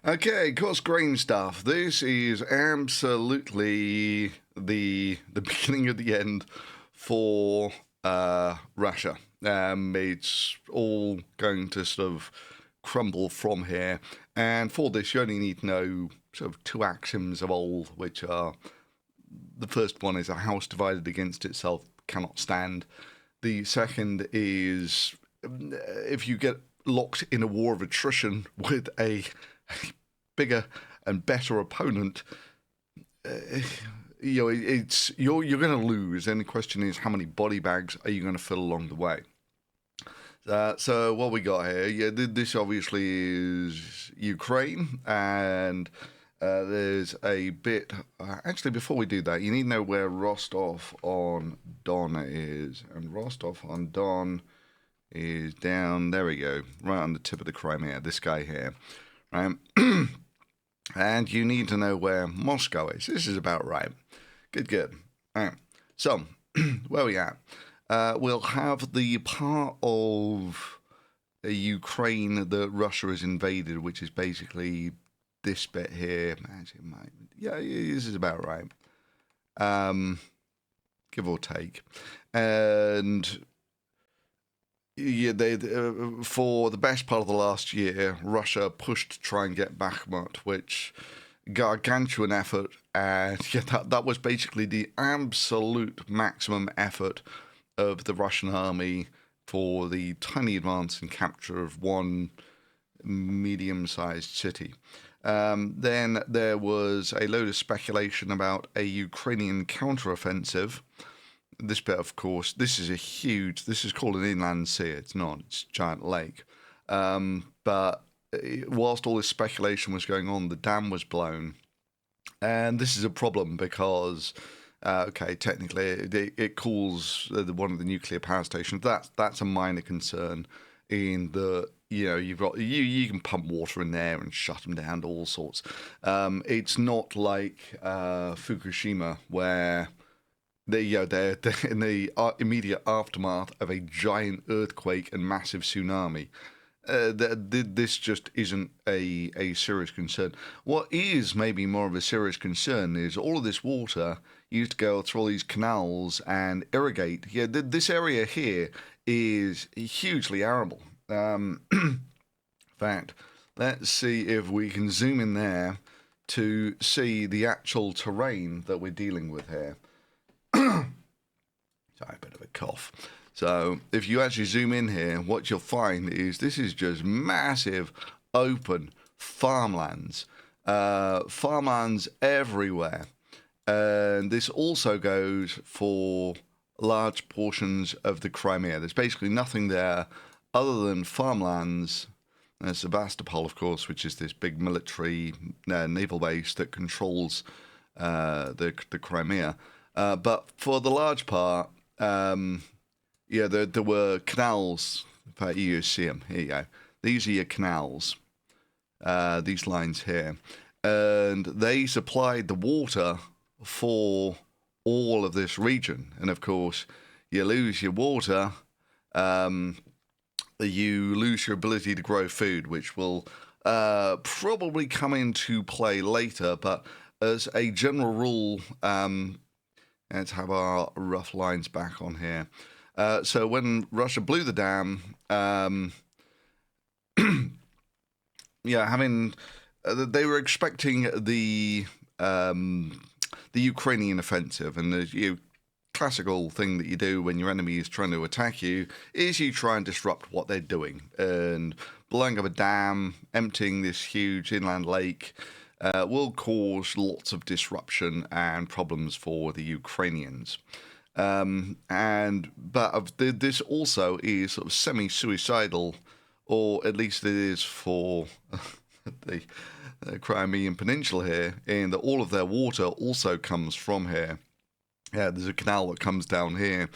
Okay, course grain stuff. This is absolutely the beginning of the end for Russia. It's all going to sort of crumble from here, and for this, you only need to know sort of two axioms of old, which are the first one is a house divided against itself cannot stand. The second is if you get locked in a war of attrition with a bigger and better opponent, uh, it's you're going to lose. And the question is, how many body bags are you going to fill along the way? So what we got here, yeah, this obviously is Ukraine, and there's a bit. Actually, before we do that, you need to know where Rostov on Don is, and Rostov on Don is down. There we go, right on the tip of the Crimea. This guy here, right? And you need to know where Moscow is. This is about right. Good. All right. So, where are we at? We'll have the part of Ukraine that Russia has invaded, which is basically this bit here. Yeah, this is about right. Give or take. And yeah, for the best part of the last year, Russia pushed to try and get Bakhmut, which gargantuan effort, and yeah, that was basically the absolute maximum effort of the Russian army for the tiny advance and capture of one medium-sized city. Then there was a load of speculation about a Ukrainian counteroffensive. This bit, of course, this is called an inland sea. It's not, it's a giant lake. But whilst all this speculation was going on, the dam was blown. And this is a problem because, okay, technically it cools one of the nuclear power stations. That's a minor concern in the, you've got, you can pump water in there and shut them down to all sorts. It's not like Fukushima where they're in the immediate aftermath of a giant earthquake and massive tsunami. This just isn't a serious concern. What is maybe more of a serious concern is all of this water used to go through all these canals and irrigate. Yeah, this area here is hugely arable. In fact, let's see if we can zoom in there to see the actual terrain that we're dealing with here. Sorry, a bit of a cough. So if you actually zoom in here, what you'll find is this is just massive open farmlands. Farmlands everywhere. And this also goes for large portions of the Crimea. There's basically nothing there other than farmlands. There's Sevastopol, of course, which is this big military naval base that controls the Crimea. But for the large part, there were canals. In fact, you see them. Here you go. These are your canals. These lines here. And they supplied the water for all of this region. And of course, you lose your water, you lose your ability to grow food, which will probably come into play later. But as a general rule, let's have our rough lines back on here. So when Russia blew the dam, they were expecting the Ukrainian offensive, and the classical thing that you do when your enemy is trying to attack you is you try and disrupt what they're doing. And blowing up a dam, emptying this huge inland lake, will cause lots of disruption and problems for the Ukrainians. But this also is sort of semi-suicidal, or at least it is for the Crimean Peninsula here, in that all of their water also comes from here. Yeah, there's a canal that comes down here,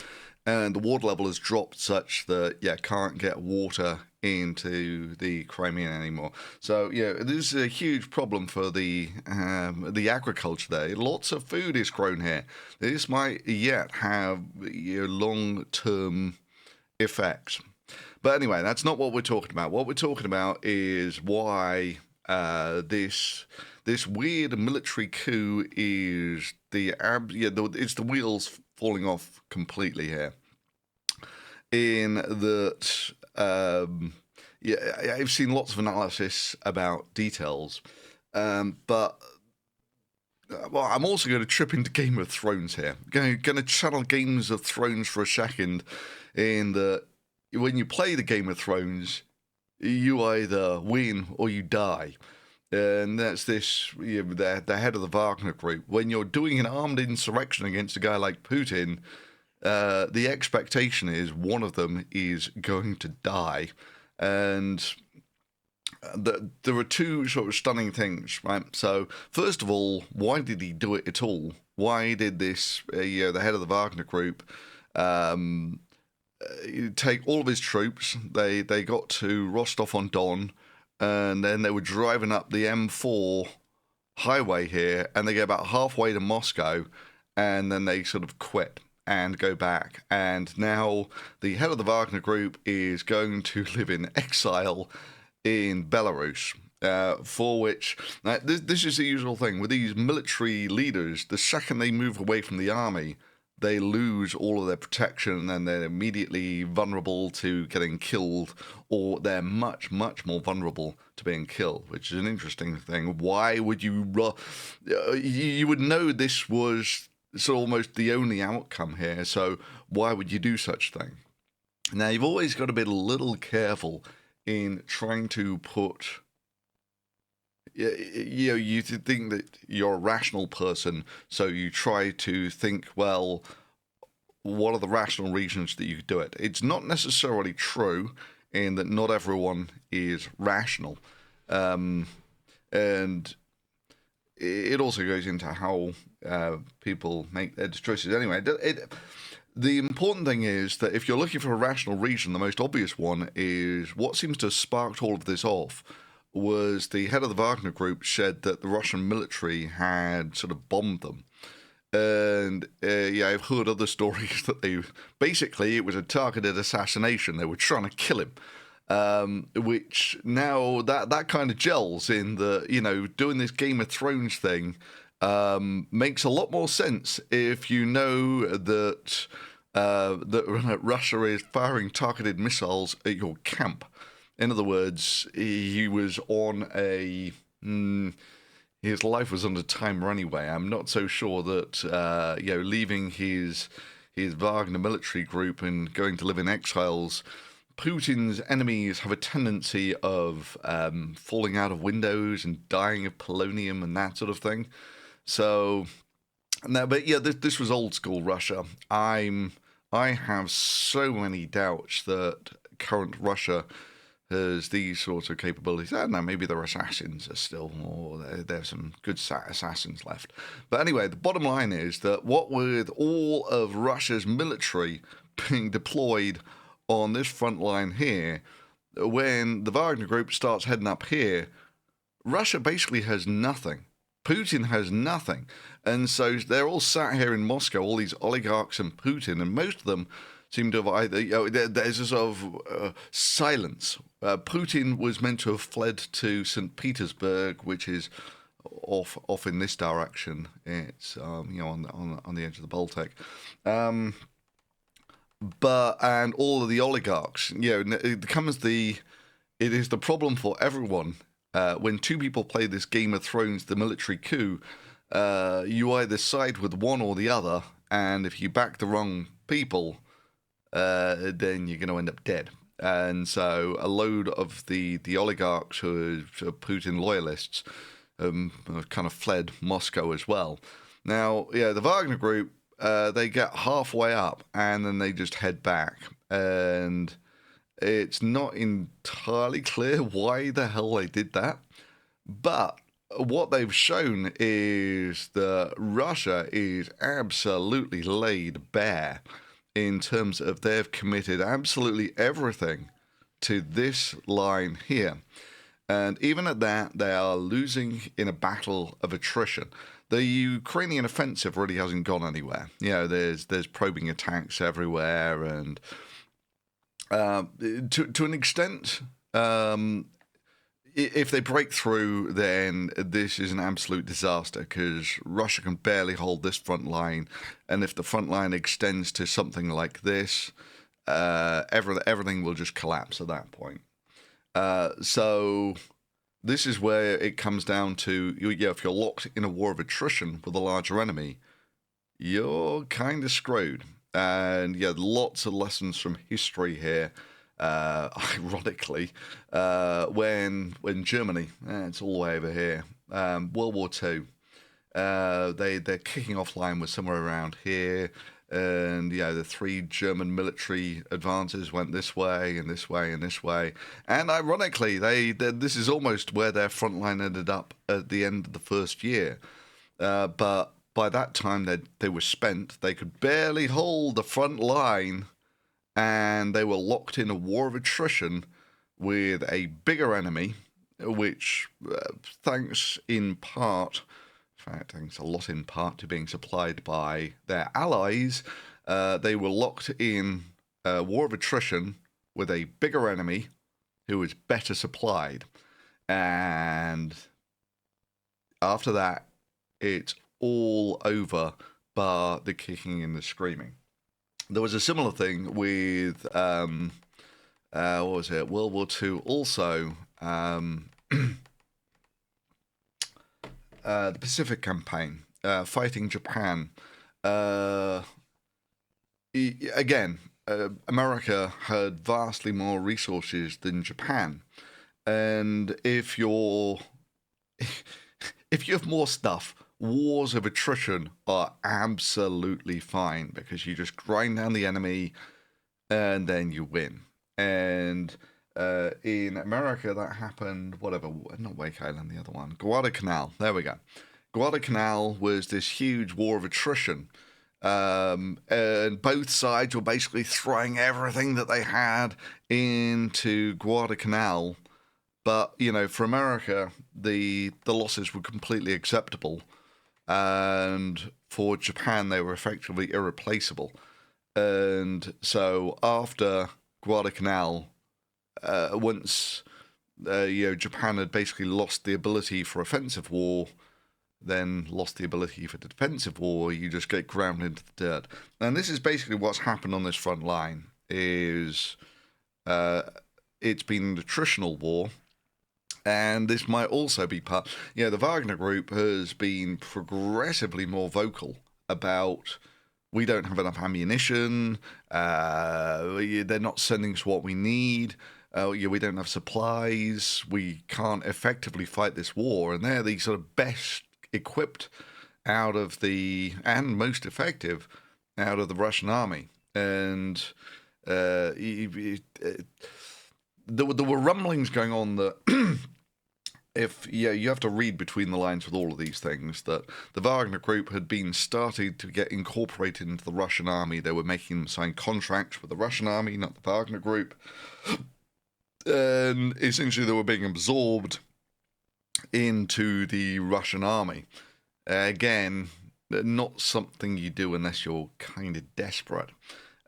and the water level has dropped such that can't get water into the Crimea anymore. So this is a huge problem for the agriculture there. Lots of food is grown here. This might yet have long-term effects. But anyway, that's not what we're talking about. What we're talking about is why This weird military coup is it's the wheels falling off completely here. In that, I've seen lots of analysis about details, but well, I'm also going to trip into Game of Thrones here. Going to channel Games of Thrones for a second, in that when you play the Game of Thrones, you either win or you die. And that's the head of the Wagner Group. When you're doing an armed insurrection against a guy like Putin, the expectation is one of them is going to die. And there are two sort of stunning things, right? So, first of all, why did he do it at all? Why did this, the head of the Wagner Group, take all of his troops? They got to Rostov-on-Don, and then they were driving up the M4 highway here, and they get about halfway to Moscow, and then they sort of quit and go back. And now the head of the Wagner Group is going to live in exile in Belarus, for which this is the usual thing with these military leaders. The second they move away from the army, they lose all of their protection, and then they're immediately vulnerable to getting killed, or they're much, much more vulnerable to being killed, which is an interesting thing. Why would you... you would know this was sort of almost the only outcome here, so why would you do such a thing? Now, you've always got to be a little careful in trying to put... you think that you're a rational person, so you try to think, well, what are the rational reasons that you could do it? It's not necessarily true in that not everyone is rational. And it also goes into how people make their choices. Anyway, the important thing is that if you're looking for a rational reason, the most obvious one is what seems to have sparked all of this off was the head of the Wagner Group said that the Russian military had sort of bombed them. And I've heard other stories that it was a targeted assassination. They were trying to kill him, which now that kind of gels in the, doing this Game of Thrones thing makes a lot more sense if you know that Russia is firing targeted missiles at your camp. In other words, he was on his life was under timer anyway. I'm not so sure that leaving his Wagner military group and going to live in exiles. Putin's enemies have a tendency of falling out of windows and dying of polonium and that sort of thing. So, no, but yeah, this was old school Russia. I have so many doubts that current Russia has these sorts of capabilities. I don't know, maybe their assassins are still, or there's some good assassins left. But anyway, the bottom line is that what with all of Russia's military being deployed on this front line here, when the Wagner Group starts heading up here, Russia basically has nothing. Putin has nothing. And so they're all sat here in Moscow, all these oligarchs and Putin, and most of them seem to have either, there's a sort of silence. Putin was meant to have fled to St. Petersburg, which is off in this direction. It's on the edge of the Baltic. And all of the oligarchs, it is the problem for everyone. When two people play this Game of Thrones, the military coup, you either side with one or the other, and if you back the wrong people, then you're going to end up dead. And so a load of the oligarchs who are Putin loyalists have kind of fled Moscow as well. Now, the Wagner Group, they get halfway up and then they just head back. And it's not entirely clear why the hell they did that. But what they've shown is that Russia is absolutely laid bare in terms of they've committed absolutely everything to this line here. And even at that, they are losing in a battle of attrition. The Ukrainian offensive really hasn't gone anywhere. There's probing attacks everywhere, and to an extent, if they break through, then this is an absolute disaster because Russia can barely hold this front line, and if the front line extends to something like this, everything will just collapse at that point. So this is where it comes down to, if you're locked in a war of attrition with a larger enemy, you're kind of screwed. And lots of lessons from history here. Ironically, when Germany, it's all the way over here, World War II, their kicking off line was somewhere around here, and the three German military advances went this way and this way and this way, and ironically, this is almost where their front line ended up at the end of the first year, but by that time they were spent. They could barely hold the front line, and they were locked in a war of attrition with a bigger enemy, which, thanks in part, in fact, thanks a lot in part to being supplied by their allies, they were locked in a war of attrition with a bigger enemy who was better supplied. And after that, it's all over bar the kicking and the screaming. There was a similar thing with what was it? World War II. Also, the Pacific Campaign, fighting Japan. Again, America had vastly more resources than Japan, and if you have more stuff, wars of attrition are absolutely fine because you just grind down the enemy and then you win. And in America, that happened, not Wake Island, the other one, Guadalcanal. There we go. Guadalcanal was this huge war of attrition. And both sides were basically throwing everything that they had into Guadalcanal. But, for America, the losses were completely acceptable. And for Japan, they were effectively irreplaceable. And so after Guadalcanal, once Japan had basically lost the ability for offensive war, then lost the ability for defensive war, you just get ground into the dirt. And this is basically what's happened on this front line. Is it's been an attritional war. And this might also be part. The Wagner Group has been progressively more vocal about, we don't have enough ammunition. They're not sending us what we need. We don't have supplies. We can't effectively fight this war. And they're the sort of best equipped and most effective out of the Russian army. And there were rumblings going on that you have to read between the lines with all of these things, that the Wagner Group had been starting to get incorporated into the Russian army. They were making them sign contracts with the Russian army, not the Wagner Group. And essentially they were being absorbed into the Russian army. Again, not something you do unless you're kind of desperate.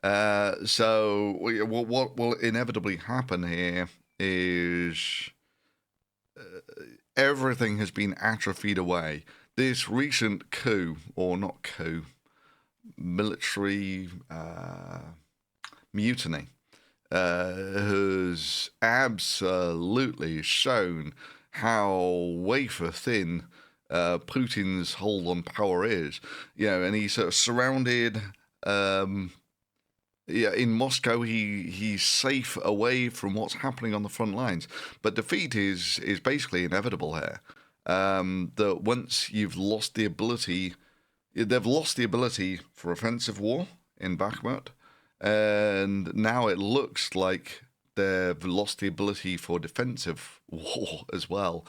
So what will inevitably happen here is everything has been atrophied away. This recent coup, or not coup, military mutiny, has absolutely shown how wafer thin Putin's hold on power is. And he's sort of surrounded. In Moscow, he's safe away from what's happening on the front lines. But defeat is basically inevitable here. That once you've lost the ability, they've lost the ability for offensive war in Bakhmut, and now it looks like they've lost the ability for defensive war as well.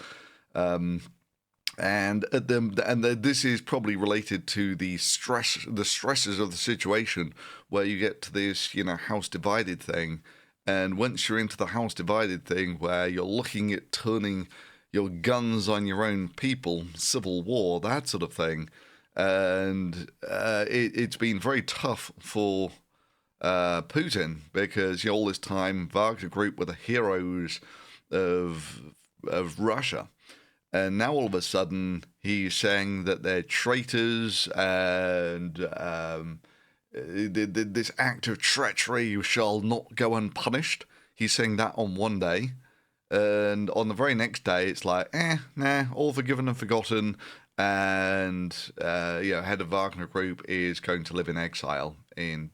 This is probably related to the stresses of the situation, where you get to this, house divided thing. And once you're into the house divided thing, where you're looking at turning your guns on your own people, civil war, that sort of thing. And it's been very tough for Putin, because all this time Wagner Group were the heroes of Russia. And now all of a sudden he's saying that they're traitors and this act of treachery shall not go unpunished. He's saying that on one day. And on the very next day, it's like, nah, all forgiven and forgotten. And, head of Wagner Group is going to live in exile in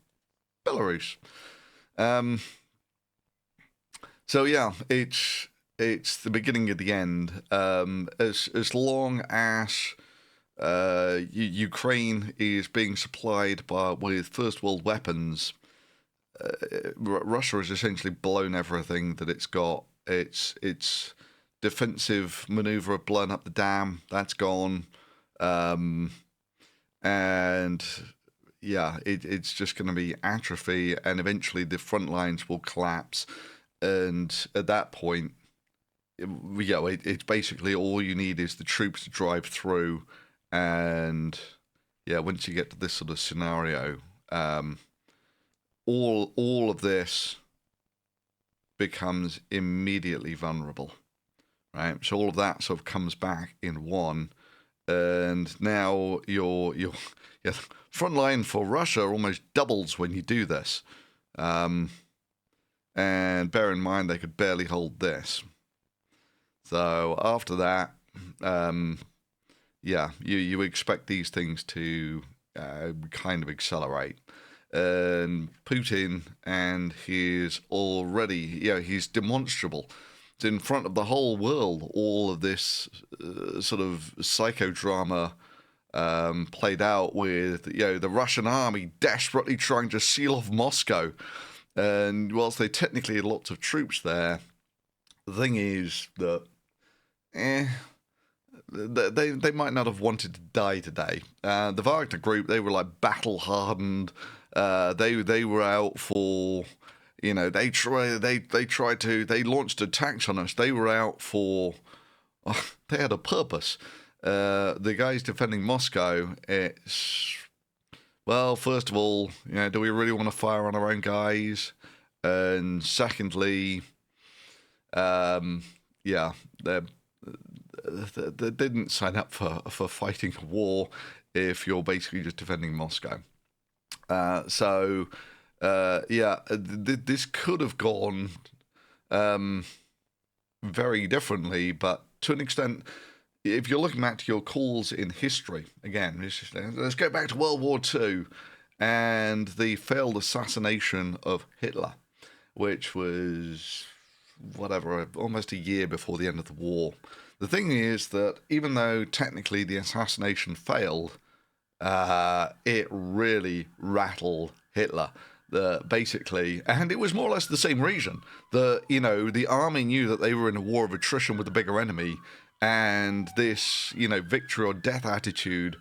Belarus. So, yeah, it's the beginning of the end. As long as Ukraine is being supplied with First World weapons, Russia has essentially blown everything that it's got. Its defensive maneuver of blowing up the dam, that's gone. It's just going to be atrophy, and eventually the front lines will collapse. And at that point, it's basically all you need is the troops to drive through. And once you get to this sort of scenario, all of this becomes immediately vulnerable, right? So all of that sort of comes back in one, and now your front line for Russia almost doubles when you do this. And bear in mind, they could barely hold this. So after that, you expect these things to kind of accelerate. And Putin and his he's demonstrable. It's in front of the whole world, all of this sort of psychodrama played out with, the Russian army desperately trying to seal off Moscow. And whilst they technically had lots of troops there, the thing is that, they might not have wanted to die today. The Wagner Group, they were like battle hardened. They were out for, they launched attacks on us. They were out for, they had a purpose. The guys defending Moscow, first of all, do we really want to fire on our own guys? And secondly, they didn't sign up for fighting a war if you're basically just defending Moscow. This could have gone very differently, but to an extent, if you're looking back to your calls in history, again, let's go back to World War II and the failed assassination of Hitler, which was, almost a year before the end of the war. The thing is that even though technically the assassination failed, it really rattled Hitler. And it was more or less the same reason. The army knew that they were in a war of attrition with a bigger enemy, and this, victory or death attitude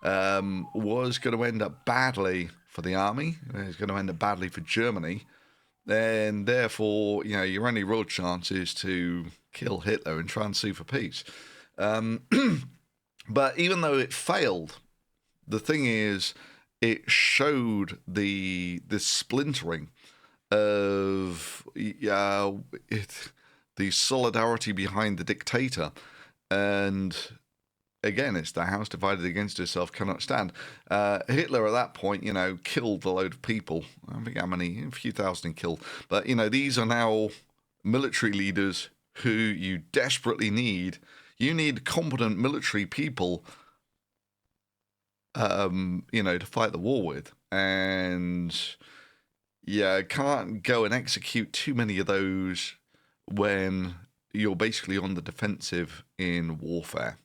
was going to end up badly for the army. It was going to end up badly for Germany. And therefore, your only real chance is to kill Hitler and try and sue for peace. But even though it failed, the thing is, it showed the splintering of the solidarity behind the dictator. And again, it's the house divided against itself cannot stand. Hitler at that point, killed a load of people. I forget how many, a few thousand killed. But, these are now military leaders who you desperately need. You need competent military people, to fight the war with. And, can't go and execute too many of those when you're basically on the defensive in warfare.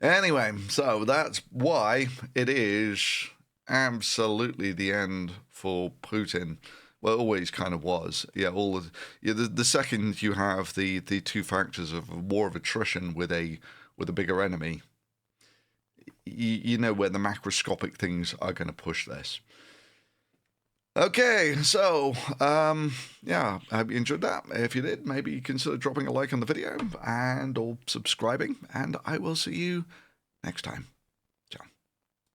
Anyway, so that's why it is absolutely the end for Putin. Well, it always kind of was. The second you have the two factors of a war of attrition with a bigger enemy, you know where the macroscopic things are going to push this. Okay, so, I hope you enjoyed that. If you did, maybe consider dropping a like on the video or subscribing, and I will see you next time.